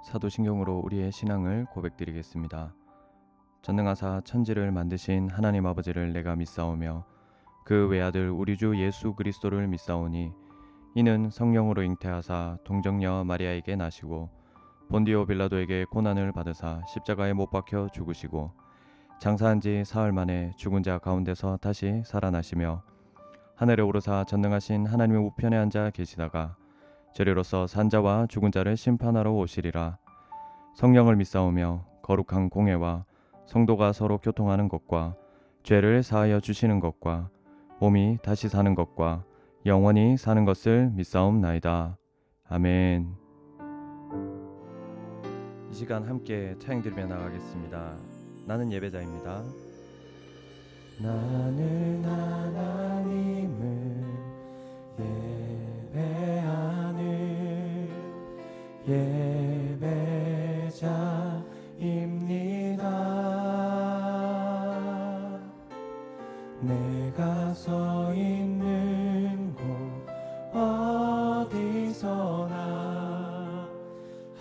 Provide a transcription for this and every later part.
사도신경으로 우리의 신앙을 고백드리겠습니다. 전능하사 천지를 만드신 하나님 아버지를 내가 믿사오며 그 외아들 우리 주 예수 그리스도를 믿사오니 이는 성령으로 잉태하사 동정녀 마리아에게 나시고 본디오 빌라도에게 고난을 받으사 십자가에 못 박혀 죽으시고 장사한 지 사흘 만에 죽은 자 가운데서 다시 살아나시며 하늘에 오르사 전능하신 하나님의 우편에 앉아 계시다가 저리로서 산자와 죽은 자를 심판하러 오시리라. 성령을 믿사오며 거룩한 공회와 성도가 서로 교통하는 것과 죄를 사하여 주시는 것과 몸이 다시 사는 것과 영원히 사는 것을 믿사옵나이다. 아멘. 이 시간 함께 찬양드리며 나가겠습니다. 나는 예배자입니다. 나는 하나님을 예배하는 예배자입니다. 내가 서 있는 곳 어디서나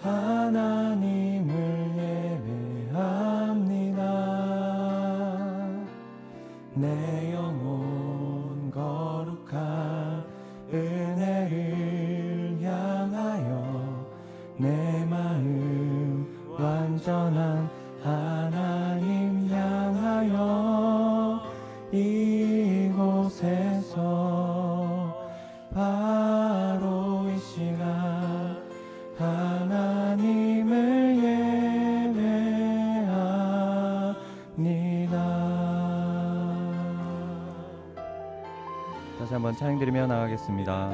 하나님을 예배합니다. 내 영혼 거룩한 은혜를 향하여 내 마음 완전한 하나님 향하여 이곳에서 바로 이 시간 하나님을 예배합니다. 다시 한번 찬양드리며 나가겠습니다.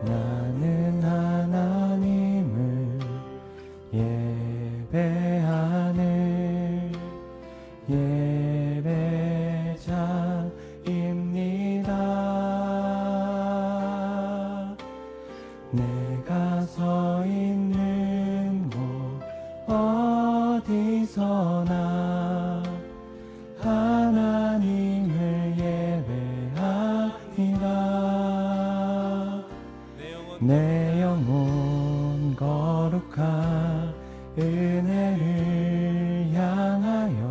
나는 하나님을 예배하는 예배자입니다. 내가 서 있는 곳 어디서나 하나님을 예배합니다. 내 영혼 거룩한 은혜를 향하여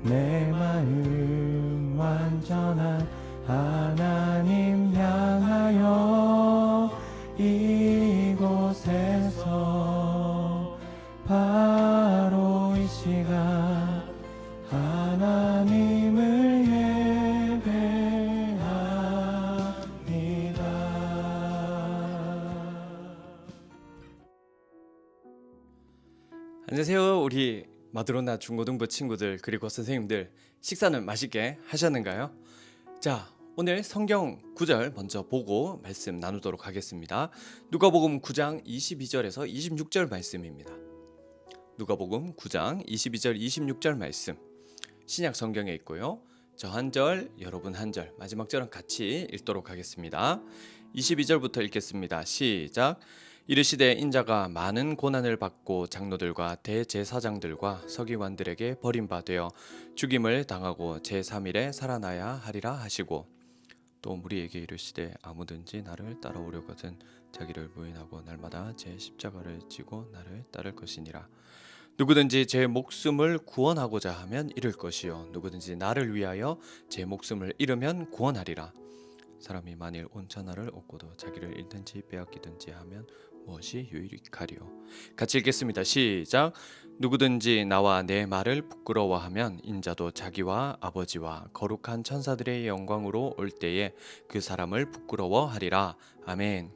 내 마음 완전한 하나님 향하여 이곳에서 바로 이 시간 하나님을 예배합니다. 안녕하세요. 우리 마드로나 중고등부 친구들 그리고 선생님들, 식사는 맛있게 하셨는가요? 자, 오늘 성경 구절 먼저 보고 말씀 나누도록 하겠습니다. 누가복음 9장 22절에서 26절 말씀입니다. 누가복음 9장 22절 26절 말씀 신약 성경에 있고요. 저 한 절, 여러분 한 절, 마지막 절은 같이 읽도록 하겠습니다. 22절부터 읽겠습니다. 시작. 이르시되 인자가 많은 고난을 받고 장로들과 대제사장들과 서기관들에게 버림받아 죽임을 당하고 제3일에 살아나야 하리라 하시고 또 무리에게 이르시되 아무든지 나를 따라오려거든 자기를 부인하고 날마다 제 십자가를 지고 나를 따를 것이니라. 누구든지 제 목숨을 구원하고자 하면 잃을 것이요 누구든지 나를 위하여 제 목숨을 잃으면 구원하리라. 사람이 만일 온 천하를 얻고도 자기를 잃든지 빼앗기든지 하면 무엇이 유익하리요. 같이 읽겠습니다. 시작. 누구든지 나와 내 말을 부끄러워하면 인자도 자기와 아버지와 거룩한 천사들의 영광으로 올 때에 그 사람을 부끄러워하리라. 아멘.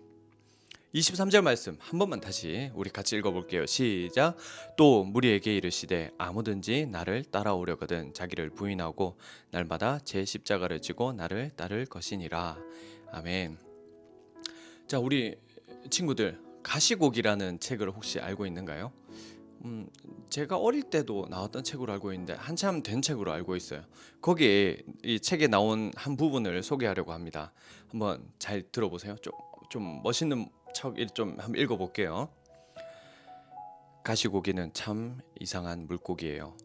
23절 말씀 한 번만 다시 우리 같이 읽어볼게요. 시작. 또 무리에게 이르시되 아무든지 나를 따라오려거든 자기를 부인하고 날마다 제 십자가를 지고 나를 따를 것이니라. 아멘. 자, 우리 친구들 가시곡이라는 책을 혹시 알고 있는가요? 제가 어릴 때도 나왔던 책으로 알고 있는데 한참 된 책으로 알고 있어요. 거기에 이 책에 나온 한 부분을 소개하려고 합니다. 한번 잘 들어보세요. 좀 멋있는 책 좀 한번 읽어볼게요. 가시고기는 참 이상한 물고기예요.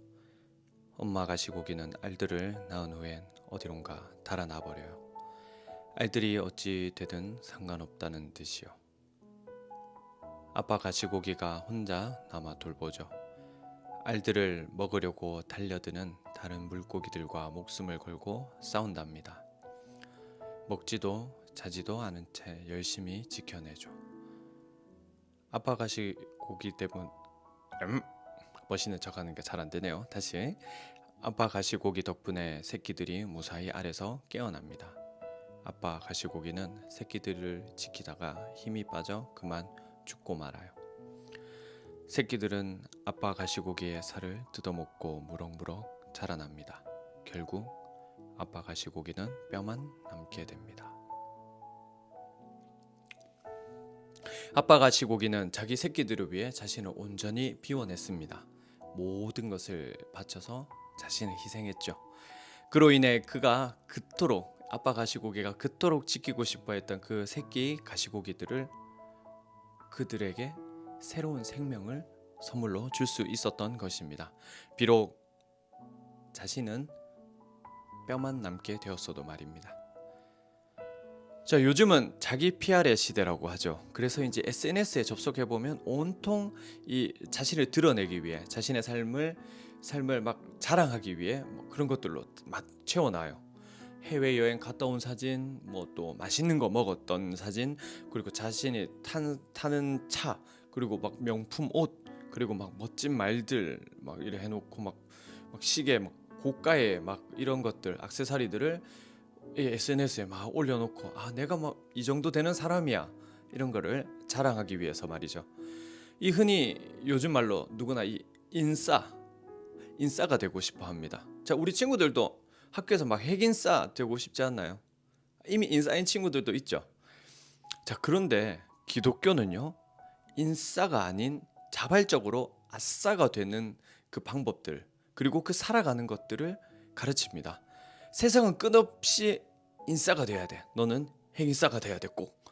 엄마 가시고기는 알들을 낳은 후엔 어디론가 달아나 버려요. 알들이 어찌 되든 상관없다는 듯이요. 아빠 가시고기가 혼자 남아 돌보죠. 알들을 먹으려고 달려드는 다른 물고기들과 목숨을 걸고 싸운답니다. 먹지도 자지도 않은 채 열심히 지켜내죠. 아빠 가시고기 때문 멋있는 척하는 게 잘 안 되네요. 다시. 아빠 가시고기 덕분에 새끼들이 무사히 알에서 깨어납니다. 아빠 가시고기는 새끼들을 지키다가 힘이 빠져 그만 죽고 말아요. 새끼들은 아빠 가시고기의 살을 뜯어먹고 무럭무럭 자라납니다. 결국 아빠 가시고기는 뼈만 남게 됩니다. 아빠 가시고기는 자기 새끼들을 위해 자신을 온전히 비워냈습니다. 모든 것을 바쳐서 자신을 희생했죠. 그로 인해 아빠 가시고기가 그토록 지키고 싶어했던 그 새끼 가시고기들을 그들에게 새로운 생명을 선물로 줄 수 있었던 것입니다. 비록 자신은 뼈만 남게 되었어도 말입니다. 자, 요즘은 자기 PR의 시대라고 하죠. 그래서 이제 SNS에 접속해 보면 온통 이 자신을 드러내기 위해 자신의 삶을 막 자랑하기 위해 뭐 그런 것들로 막 채워놔요. 해외 여행 갔다 온 사진, 뭐 또 맛있는 거 먹었던 사진, 그리고 자신이 타는 차, 그리고 막 명품 옷, 그리고 막 멋진 말들 막 이래 해놓고 막 시계, 막 고가의 막 이런 것들, 액세서리들을 이 SNS에 막 올려놓고 내가 뭐 이 정도 되는 사람이야 이런 거를 자랑하기 위해서 말이죠. 이 흔히 요즘 말로 누구나 이 인싸가 되고 싶어 합니다. 자, 우리 친구들도 학교에서 막 핵인싸 되고 싶지 않나요? 이미 인싸인 친구들도 있죠. 자, 그런데 기독교는요, 인싸가 아닌 자발적으로 아싸가 되는 그 방법들, 그리고 그 살아가는 것들을 가르칩니다. 세상은 끝없이 인싸가 돼야 돼. 너는 핵인싸가 돼야 돼. 꼭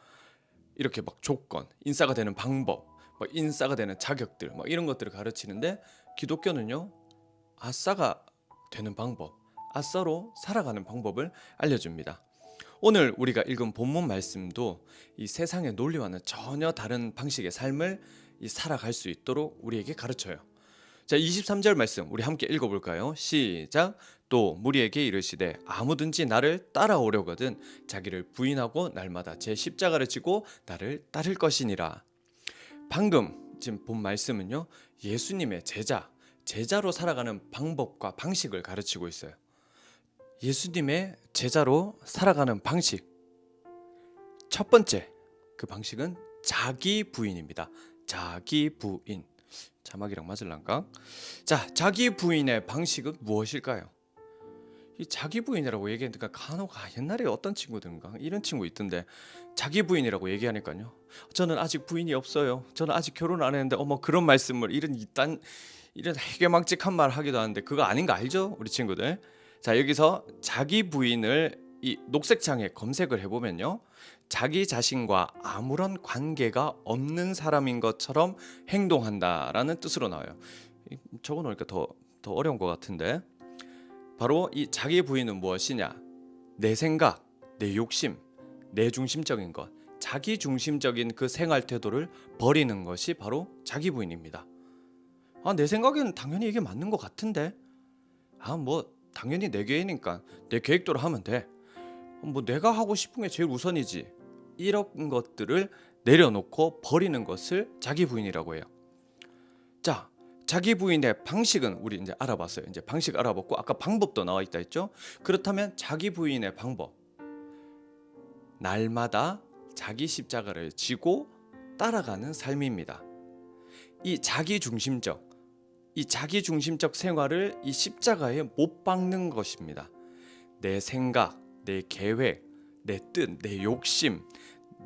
이렇게 막 조건, 인싸가 되는 방법, 막 인싸가 되는 자격들, 막 이런 것들을 가르치는데, 기독교는요, 아싸가 되는 방법, 아싸로 살아가는 방법을 알려줍니다. 오늘 우리가 읽은 본문 말씀도 이 세상의 논리와는 전혀 다른 방식의 삶을 살아갈 수 있도록 우리에게 가르쳐요. 자, 23절 말씀 우리 함께 읽어볼까요? 시작. 또 무리에게 이르시되 아무든지 나를 따라오려거든 자기를 부인하고 날마다 제 십자가를 지고 나를 따를 것이니라. 방금 지금 본 말씀은요, 예수님의 제자로 살아가는 방법과 방식을 가르치고 있어요. 예수님의 제자로 살아가는 방식, 첫 번째 그 방식은 자기 부인입니다. 자기 부인. 자막이랑 맞을란가? 자, 자기 부인의 방식은 무엇일까요? 이 자기 부인이라고 얘기하니까 간혹 옛날에 어떤 친구들인가 이런 친구 있던데, 자기 부인이라고 얘기하니까요, 저는 아직 부인이 없어요, 저는 아직 결혼 안 했는데, 그런 말씀을 이런 해괴망측한 말 하기도 하는데, 그거 아닌 거 알죠, 우리 친구들? 자, 여기서 자기 부인을 이 녹색창에 검색을 해보면요, 자기 자신과 아무런 관계가 없는 사람인 것처럼 행동한다라는 뜻으로 나와요. 적어놓으니까 더 어려운 것 같은데, 바로 이 자기 부인은 무엇이냐? 내 생각, 내 욕심, 내 중심적인 것, 자기 중심적인 그 생활 태도를 버리는 것이 바로 자기 부인입니다. 내 생각에는 당연히 이게 맞는 것 같은데, 당연히 내 계획이니까 내 계획대로 하면 돼, 내가 하고 싶은 게 제일 우선이지, 이런 것들을 내려놓고 버리는 것을 자기 부인이라고 해요. 자, 자기 부인의 방식은 우리 이제 알아봤어요. 이제 방식 알아봤고, 아까 방법도 나와 있다 했죠. 그렇다면 자기 부인의 방법, 날마다 자기 십자가를 지고 따라가는 삶입니다. 이 자기 중심적 생활을 이 십자가에 못 박는 것입니다. 내 생각, 내 계획, 내 뜻, 내 욕심,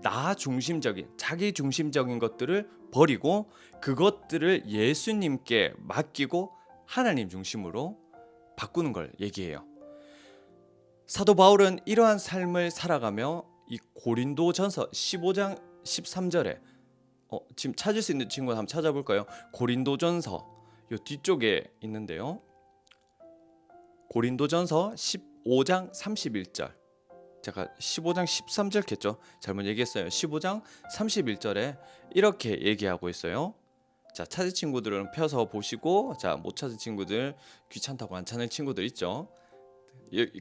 나 중심적인, 자기 중심적인 것들을 버리고 그것들을 예수님께 맡기고 하나님 중심으로 바꾸는 걸 얘기해요. 사도 바울은 이러한 삶을 살아가며 이 고린도전서 15장 13절에 지금 찾을 수 있는 친구 한번 찾아볼까요? 고린도전서 요 뒤쪽에 있는데요, 고린도전서 15장 31절 제가 15장 13절 했죠. 잘못 얘기했어요. 15장 31절에 이렇게 얘기하고 있어요. 자, 찾은 친구들은 펴서 보시고, 자, 못 찾은 친구들, 귀찮다고 안 찾는 친구들 있죠.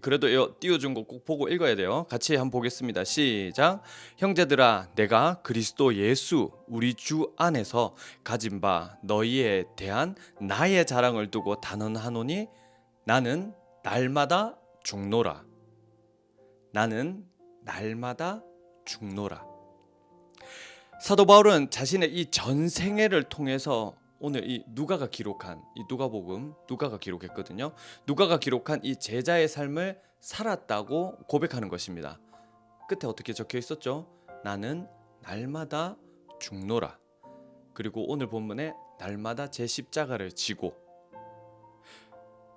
그래도 띄워준 거 꼭 보고 읽어야 돼요. 같이 한번 보겠습니다. 시작. 형제들아, 내가 그리스도 예수 우리 주 안에서 가진 바 너희에 대한 나의 자랑을 두고 단언하노니 나는 날마다 죽노라. 나는 날마다 죽노라. 사도 바울은 자신의 이 전생애를 통해서 오늘 이 누가가 기록한 이 누가복음 누가가 기록했거든요. 누가가 기록한 이 제자의 삶을 살았다고 고백하는 것입니다. 끝에 어떻게 적혀 있었죠? 나는 날마다 죽노라. 그리고 오늘 본문에 날마다 제 십자가를 지고,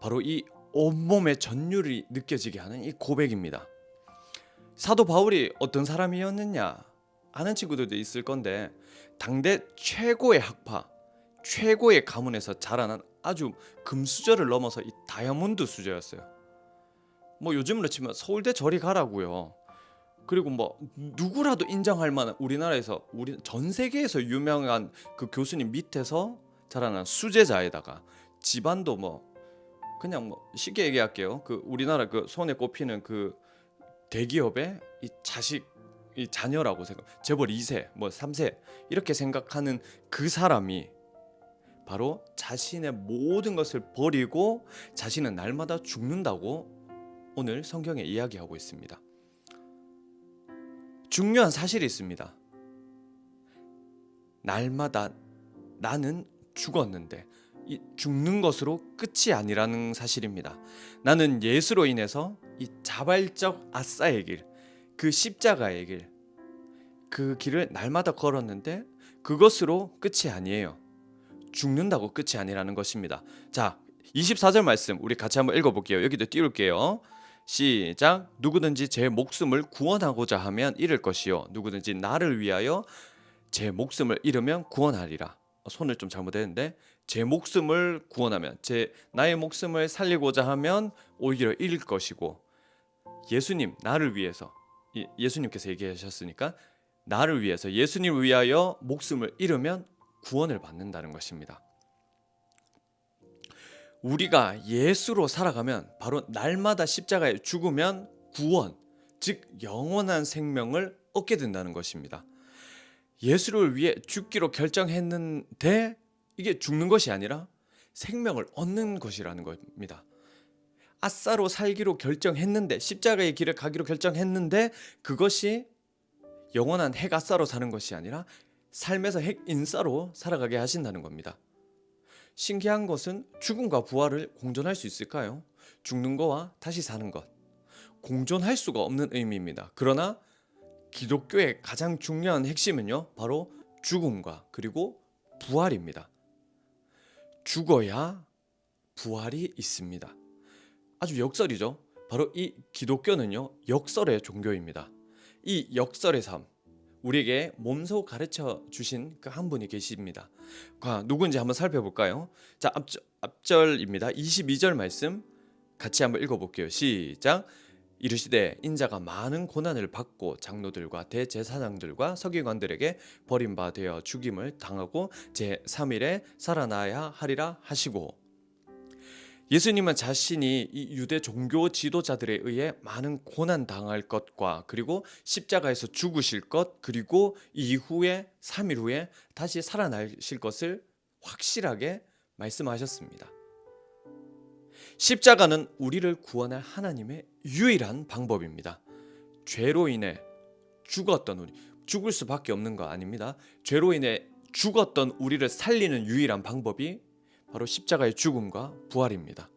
바로 이 온몸의 전율이 느껴지게 하는 이 고백입니다. 사도 바울이 어떤 사람이었느냐 아는 친구들도 있을 건데, 당대 최고의 학파, 최고의 가문에서 자라난 아주 금수저를 넘어서 이 다이아몬드 수저였어요. 뭐 요즘으로 치면 서울대 저리 가라고요. 그리고 뭐 누구라도 인정할 만한, 우리나라에서 전 세계에서 유명한 그 교수님 밑에서 자라난 수제자에다가 집안도 뭐 그냥 뭐 쉽게 얘기할게요. 그 우리나라 그 손에 꼽히는 그 대기업의 이 자식, 이 자녀라고 생각, 재벌 2세, 뭐 3세 이렇게 생각하는 그 사람이 바로 자신의 모든 것을 버리고 자신은 날마다 죽는다고 오늘 성경에 이야기하고 있습니다. 중요한 사실이 있습니다. 날마다 나는 죽었는데 이 죽는 것으로 끝이 아니라는 사실입니다. 나는 예수로 인해서 이 자발적 아싸의 길, 그 십자가의 길, 그 길을 날마다 걸었는데 그것으로 끝이 아니에요. 죽는다고 끝이 아니라는 것입니다. 자, 24절 말씀 우리 같이 한번 읽어볼게요. 여기도 띄울게요. 시작. 누구든지 제 목숨을 구원하고자 하면 잃을 것이요 누구든지 나를 위하여 제 목숨을 잃으면 구원하리라. 손을 좀 잘못했는데, 제 목숨을 구원하면, 나의 목숨을 살리고자 하면 오히려 잃을 것이고, 예수님 나를 위해서, 예수님께서 얘기하셨으니까 나를 위해서, 예수님을 위하여 목숨을 잃으면 구원을 받는다는 것입니다. 우리가 예수로 살아가면 바로 날마다 십자가에 죽으면 구원, 즉 영원한 생명을 얻게 된다는 것입니다. 예수를 위해 죽기로 결정했는데 이게 죽는 것이 아니라 생명을 얻는 것이라는 겁니다. 아싸로 살기로 결정했는데, 십자가의 길을 가기로 결정했는데 그것이 영원한 핵아싸로 사는 것이 아니라 삶에서 핵인싸로 살아가게 하신다는 겁니다. 신기한 것은 죽음과 부활을 공존할 수 있을까요? 죽는 거와 다시 사는 것, 공존할 수가 없는 의미입니다. 그러나 기독교의 가장 중요한 핵심은요, 바로 죽음과 그리고 부활입니다. 죽어야 부활이 있습니다. 아주 역설이죠. 바로 이 기독교는요, 역설의 종교입니다. 이 역설의 삶, 우리에게 몸소 가르쳐 주신 그 한 분이 계십니다. 누군지 한번 살펴볼까요? 자, 앞절입니다. 22절 말씀 같이 한번 읽어볼게요. 시작. 이르시되 인자가 많은 고난을 받고 장로들과 대제사장들과 서기관들에게 버림바 되어 죽임을 당하고 제3일에 살아나야 하리라 하시고, 예수님은 자신이 이 유대 종교 지도자들에 의해 많은 고난 당할 것과 그리고 십자가에서 죽으실 것, 그리고 이후에 3일 후에 다시 살아나실 것을 확실하게 말씀하셨습니다. 십자가는 우리를 구원할 하나님의 유일한 방법입니다. 죄로 인해 죽었던 우리, 죽을 수밖에 없는 거 아닙니다. 죄로 인해 죽었던 우리를 살리는 유일한 방법이 바로 십자가의 죽음과 부활입니다.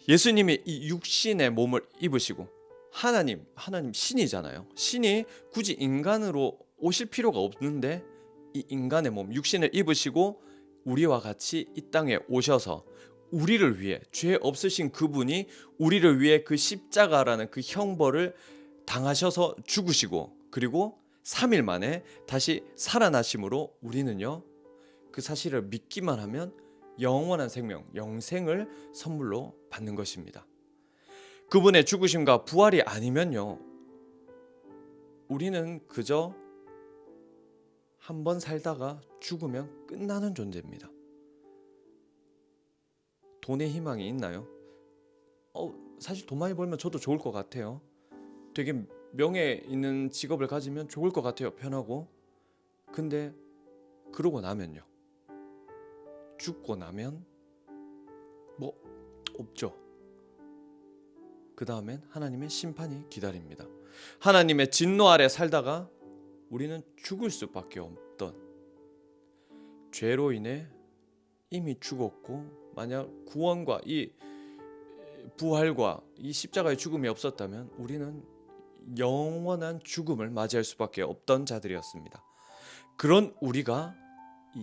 예수님이 이 육신의 몸을 입으시고, 하나님 신이잖아요. 신이 굳이 인간으로 오실 필요가 없는데 이 인간의 몸, 육신을 입으시고 우리와 같이 이 땅에 오셔서 우리를 위해, 죄 없으신 그분이 우리를 위해 그 십자가라는 그 형벌을 당하셔서 죽으시고, 그리고 3일 만에 다시 살아나심으로 우리는요, 그 사실을 믿기만 하면 영원한 생명, 영생을 선물로 받는 것입니다. 그분의 죽으심과 부활이 아니면요, 우리는 그저 한 번 살다가 죽으면 끝나는 존재입니다. 돈에 희망이 있나요? 사실 돈 많이 벌면 저도 좋을 것 같아요. 되게 명예 있는 직업을 가지면 좋을 것 같아요. 편하고. 근데 그러고 나면요. 죽고 나면 뭐 없죠. 그 다음엔 하나님의 심판이 기다립니다. 하나님의 진노 아래 살다가 우리는 죽을 수밖에 없던, 죄로 인해 이미 죽었고, 만약 구원과 이 부활과 이 십자가의 죽음이 없었다면 우리는 영원한 죽음을 맞이할 수밖에 없던 자들이었습니다. 그런 우리가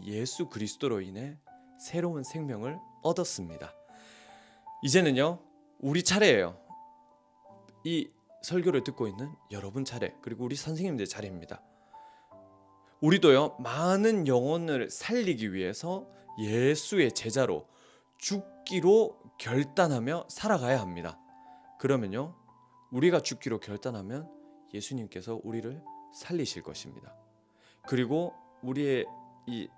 예수 그리스도로 인해 새로운 생명을 얻었습니다. 이제는요, 우리 차례예요. 이 설교를 듣고 있는 여러분 차례, 그리고 우리 선생님들 차례입니다. 우리도요, 많은 영혼을 살리기 위해서 예수의 제자로 죽기로 결단하며 살아가야 합니다. 그러면요, 우리가 죽기로 결단하면 예수님께서 우리를 살리실 것입니다. 그리고 우리의 이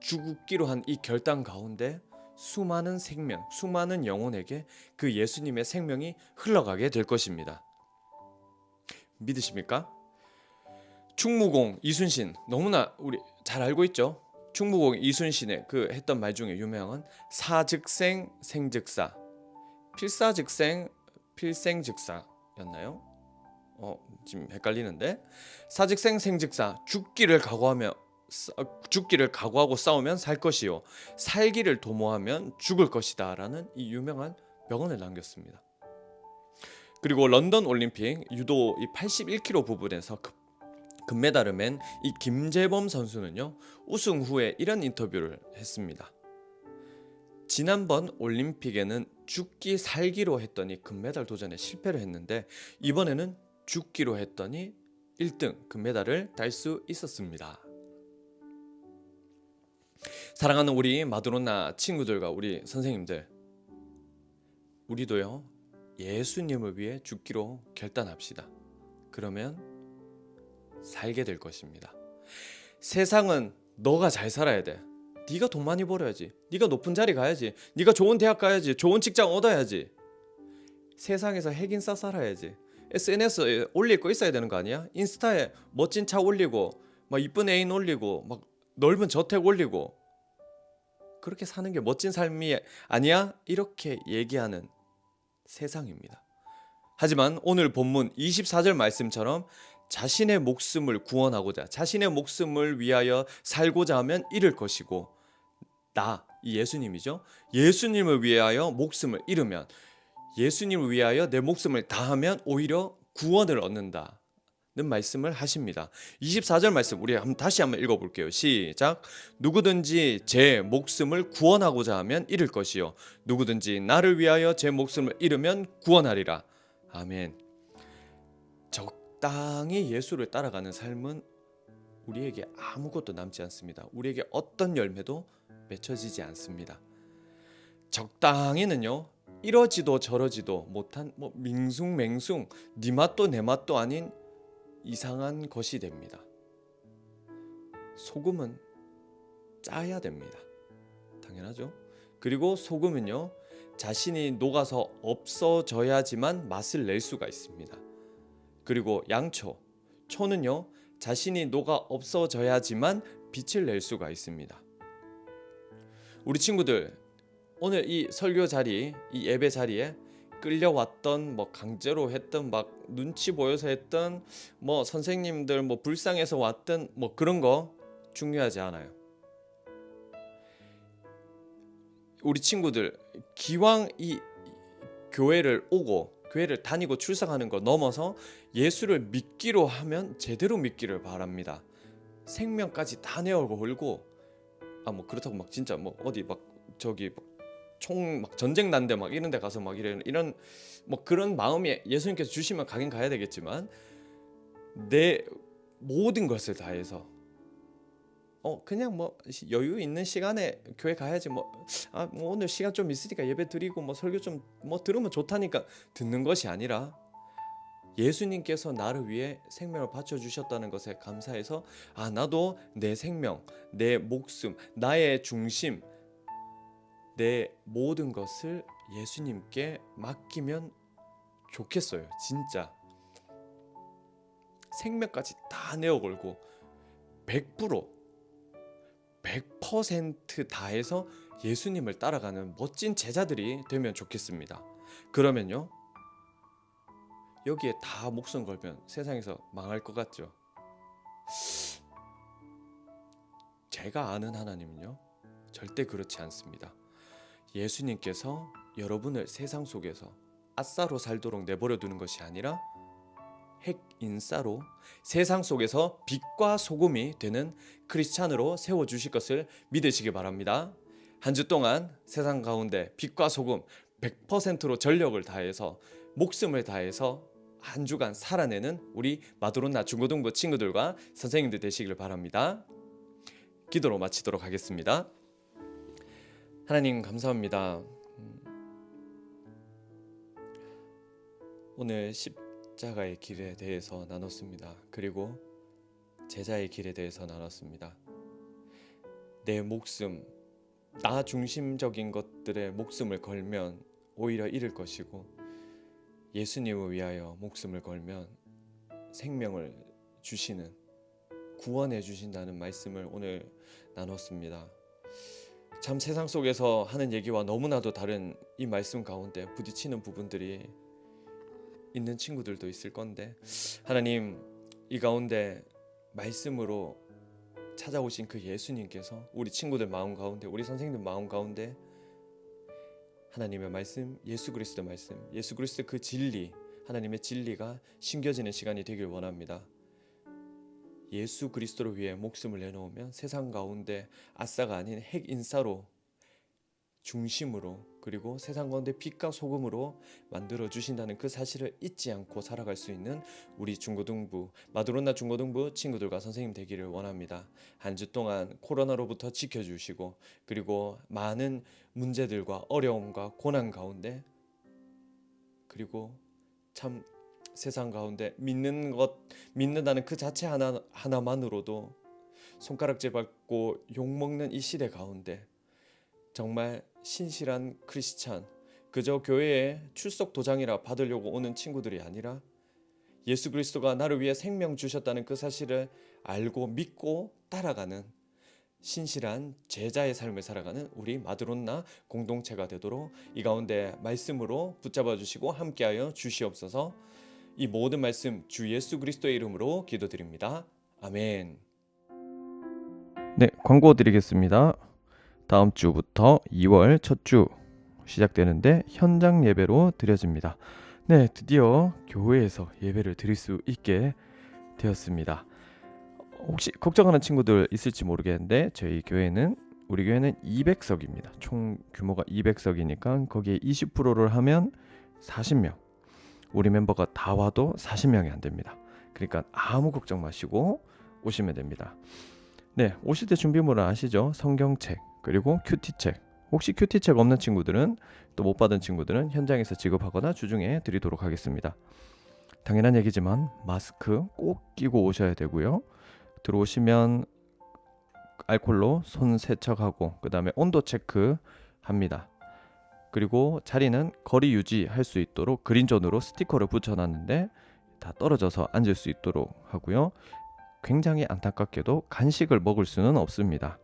죽기로 한 이 결단 가운데 수많은 생명, 수많은 영혼에게 그 예수님의 생명이 흘러가게 될 것입니다. 믿으십니까? 충무공 이순신, 너무나 우리 잘 알고 있죠. 충무공 이순신의 그 했던 말 중에 유명한 사즉생 생즉사, 필사즉생 필생즉사였나요? 지금 헷갈리는데, 사즉생 생즉사, 죽기를 각오하고 싸우면 살 것이요 살기를 도모하면 죽을 것이다 라는 이 유명한 명언을 남겼습니다. 그리고 런던 올림픽 유도 이 81kg 부분에서 금메달을 맨 이 김재범 선수는요, 우승 후에 이런 인터뷰를 했습니다. 지난번 올림픽에는 죽기 살기로 했더니 금메달 도전에 실패를 했는데, 이번에는 죽기로 했더니 1등 금메달을 딸 수 있었습니다. 사랑하는 우리 마드론나 친구들과 우리 선생님들, 우리도요, 예수님을 위해 죽기로 결단합시다. 그러면 살게 될 것입니다. 세상은 너가 잘 살아야 돼. 네가 돈 많이 벌어야지. 네가 높은 자리 가야지. 네가 좋은 대학 가야지. 좋은 직장 얻어야지. 세상에서 핵인싸 살아야지. SNS에 올릴 거 있어야 되는 거 아니야? 인스타에 멋진 차 올리고, 막 이쁜 애인 올리고, 막 넓은 저택 올리고, 그렇게 사는 게 멋진 삶이 아니야? 이렇게 얘기하는 세상입니다. 하지만 오늘 본문 24절 말씀처럼 자신의 목숨을 구원하고자, 자신의 목숨을 위하여 살고자 하면 잃을 것이고, 이 예수님이죠. 예수님을 위하여 목숨을 잃으면, 예수님을 위하여 내 목숨을 다하면 오히려 구원을 얻는다는 말씀을 하십니다. 24절 말씀 우리 다시 한번 읽어볼게요. 시작. 누구든지 제 목숨을 구원하고자 하면 잃을 것이요 누구든지 나를 위하여 제 목숨을 잃으면 구원하리라. 아멘. 적당히 예수를 따라가는 삶은 우리에게 아무것도 남지 않습니다. 우리에게 어떤 열매도 맺혀지지 않습니다. 적당히는요, 이러지도 저러지도 못한 밍숭맹숭 네 맛도 내 맛도 아닌 이상한 것이 됩니다. 소금은 짜야 됩니다. 당연하죠. 그리고 소금은요, 자신이 녹아서 없어져야지만 맛을 낼 수가 있습니다. 그리고 초는요, 자신이 녹아 없어져야지만 빛을 낼 수가 있습니다. 우리 친구들, 오늘 이 설교 자리, 이 예배 자리에 끌려왔던, 강제로 했던, 눈치 보여서 했던, 선생님들 불쌍해서 왔던 그런 거 중요하지 않아요. 우리 친구들, 기왕 이 교회를 다니고 출석하는 거 넘어서 예수를 믿기로 하면 제대로 믿기를 바랍니다. 생명까지 다 내어걸고, 그렇다고 진짜 어디 총 전쟁 난데 이런 데 가서 이런 그런 마음이 예수님께서 주시면 가긴 가야 되겠지만, 내 모든 것을 다해서 그냥 여유 있는 시간에 교회 가야지, 오늘 시간 좀 있으니까 예배 드리고 설교 좀 들으면 좋다니까 듣는 것이 아니라, 예수님께서 나를 위해 생명을 바쳐주셨다는 것에 감사해서 나도 내 생명, 내 목숨, 나의 중심, 내 모든 것을 예수님께 맡기면 좋겠어요. 진짜 생명까지 다 내어 걸고 100% 100% 다해서 예수님을 따라가는 멋진 제자들이 되면 좋겠습니다. 그러면요, 여기에 다 목숨 걸면 세상에서 망할 것 같죠? 제가 아는 하나님은요, 절대 그렇지 않습니다. 예수님께서 여러분을 세상 속에서 아싸로 살도록 내버려 두는 것이 아니라 핵인싸로 세상 속에서 빛과 소금이 되는 크리스찬으로 세워주실 것을 믿으시기 바랍니다. 한 주 동안 세상 가운데 빛과 소금 100%로 전력을 다해서 목숨을 다해서 한 주간 살아내는 우리 마도론나 중고등부 친구들과 선생님들 되시길 바랍니다. 기도로 마치도록 하겠습니다. 하나님 감사합니다. 오늘 십자가의 길에 대해서 나눴습니다. 그리고 제자의 길에 대해서 나눴습니다. 내 목숨, 나 중심적인 것들에 목숨을 걸면 오히려 잃을 것이고, 예수님을 위하여 목숨을 걸면 생명을 주시는, 구원해 주신다는 말씀을 오늘 나눴습니다. 참 세상 속에서 하는 얘기와 너무나도 다른 이 말씀 가운데 부딪히는 부분들이 있는 친구들도 있을 건데, 하나님, 이 가운데 말씀으로 찾아오신 그 예수님께서 우리 친구들 마음 가운데, 우리 선생님들 마음 가운데 하나님의 말씀, 예수 그리스도의 말씀, 예수 그리스도의 그 진리, 하나님의 진리가 심겨지는 시간이 되길 원합니다. 예수 그리스도를 위해 목숨을 내놓으면 세상 가운데 아싸가 아닌 핵인싸로, 중심으로, 그리고 세상 가운데 빛과 소금으로 만들어 주신다는 그 사실을 잊지 않고 살아갈 수 있는 우리 중고등부, 마도론나 중고등부 친구들과 선생님 되기를 원합니다. 한 주 동안 코로나로부터 지켜주시고, 그리고 많은 문제들과 어려움과 고난 가운데, 그리고 참 세상 가운데 믿는다는 그 자체 하나만으로도 손가락질 받고 욕먹는 이 시대 가운데 정말 신실한 크리스찬, 그저 교회에 출석 도장이라 받으려고 오는 친구들이 아니라 예수 그리스도가 나를 위해 생명 주셨다는 그 사실을 알고 믿고 따라가는 신실한 제자의 삶을 살아가는 우리 마드론나 공동체가 되도록 이 가운데 말씀으로 붙잡아 주시고 함께하여 주시옵소서. 이 모든 말씀 주 예수 그리스도의 이름으로 기도드립니다. 아멘. 네, 광고 드리겠습니다. 다음 주부터 2월 첫 주 시작되는데 현장 예배로 드려집니다. 네, 드디어 교회에서 예배를 드릴 수 있게 되었습니다. 혹시 걱정하는 친구들 있을지 모르겠는데 우리 교회는 200석입니다. 총 규모가 200석이니까 거기에 20%를 하면 40명. 우리 멤버가 다 와도 40명이 안 됩니다. 그러니까 아무 걱정 마시고 오시면 됩니다. 네, 오실 때 준비물은 아시죠? 성경책, 그리고 큐티책. 혹시 큐티책 없는 친구들은, 또 못 받은 친구들은 현장에서 지급하거나 주중에 드리도록 하겠습니다. 당연한 얘기지만 마스크 꼭 끼고 오셔야 되고요. 들어오시면 알콜로 손 세척하고 그 다음에 온도 체크합니다. 그리고 자리는 거리 유지할 수 있도록 그린존으로 스티커를 붙여놨는데 다 떨어져서 앉을 수 있도록 하고요. 굉장히 안타깝게도 간식을 먹을 수는 없습니다.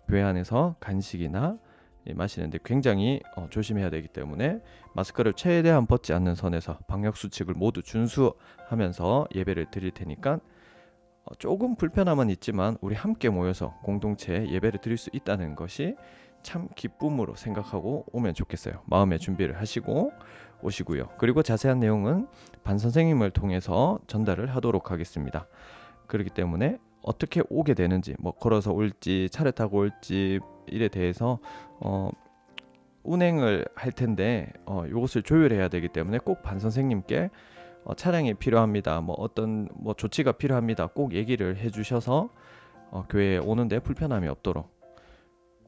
교회 안에서 간식이나 마시는데 굉장히 조심해야 되기 때문에 마스크를 최대한 벗지 않는 선에서 방역수칙을 모두 준수하면서 예배를 드릴 테니까 조금 불편함은 있지만 우리 함께 모여서 공동체 예배를 드릴 수 있다는 것이 참 기쁨으로 생각하고 오면 좋겠어요. 마음의 준비를 하시고 오시고요. 그리고 자세한 내용은 반 선생님을 통해서 전달을 하도록 하겠습니다. 그렇기 때문에 어떻게 오게 되는지, 뭐 걸어서 올지 차를 타고 올지 일에 대해서 운행을 할 텐데 이것을 조율해야 되기 때문에 꼭 반 선생님께 차량이 필요합니다, 뭐 어떤 조치가 필요합니다, 꼭 얘기를 해주셔서 교회에 오는데 불편함이 없도록,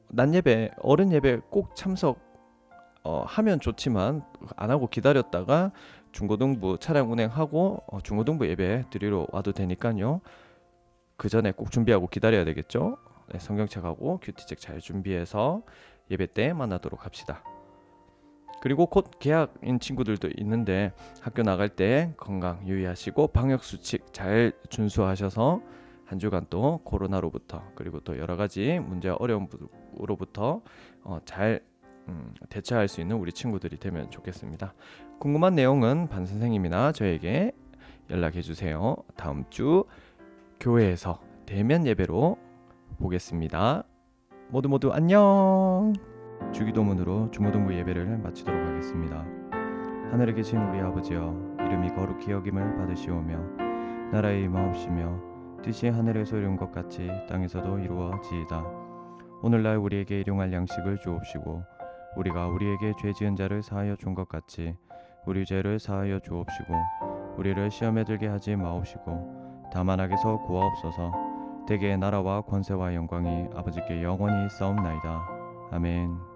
낮 예배, 어른 예배 꼭 참석 하면 좋지만 안 하고 기다렸다가 중고등부 차량 운행하고 중고등부 예배 드리러 와도 되니까요. 그 전에 꼭 준비하고 기다려야 되겠죠. 네, 성경책하고 큐티책 잘 준비해서 예배 때 만나도록 합시다. 그리고 곧 개학인 친구들도 있는데 학교 나갈 때 건강 유의하시고 방역 수칙 잘 준수하셔서 한 주간 또 코로나로부터 그리고 또 여러 가지 문제 어려움으로부터 잘 대처할 수 있는 우리 친구들이 되면 좋겠습니다. 궁금한 내용은 반 선생님이나 저에게 연락해 주세요. 다음 주 교회에서 대면 예배로 보겠습니다. 모두 안녕. 주기도문으로 중고등부 예배를 마치도록 하겠습니다. 하늘에 계신 우리 아버지여, 이름이 거룩히 여김을 받으시오며 나라의 임하옵시며 뜻이 하늘에서 이룬 것 같이 땅에서도 이루어지이다. 오늘날 우리에게 일용할 양식을 주옵시고 우리가 우리에게 죄 지은 자를 사하여 준 것 같이 우리 죄를 사하여 주옵시고 우리를 시험에 들게 하지 마옵시고 다만 악에서 구하옵소서. 대개의 나라와 권세와 영광이 아버지께 영원히 있사옵나이다. 아멘.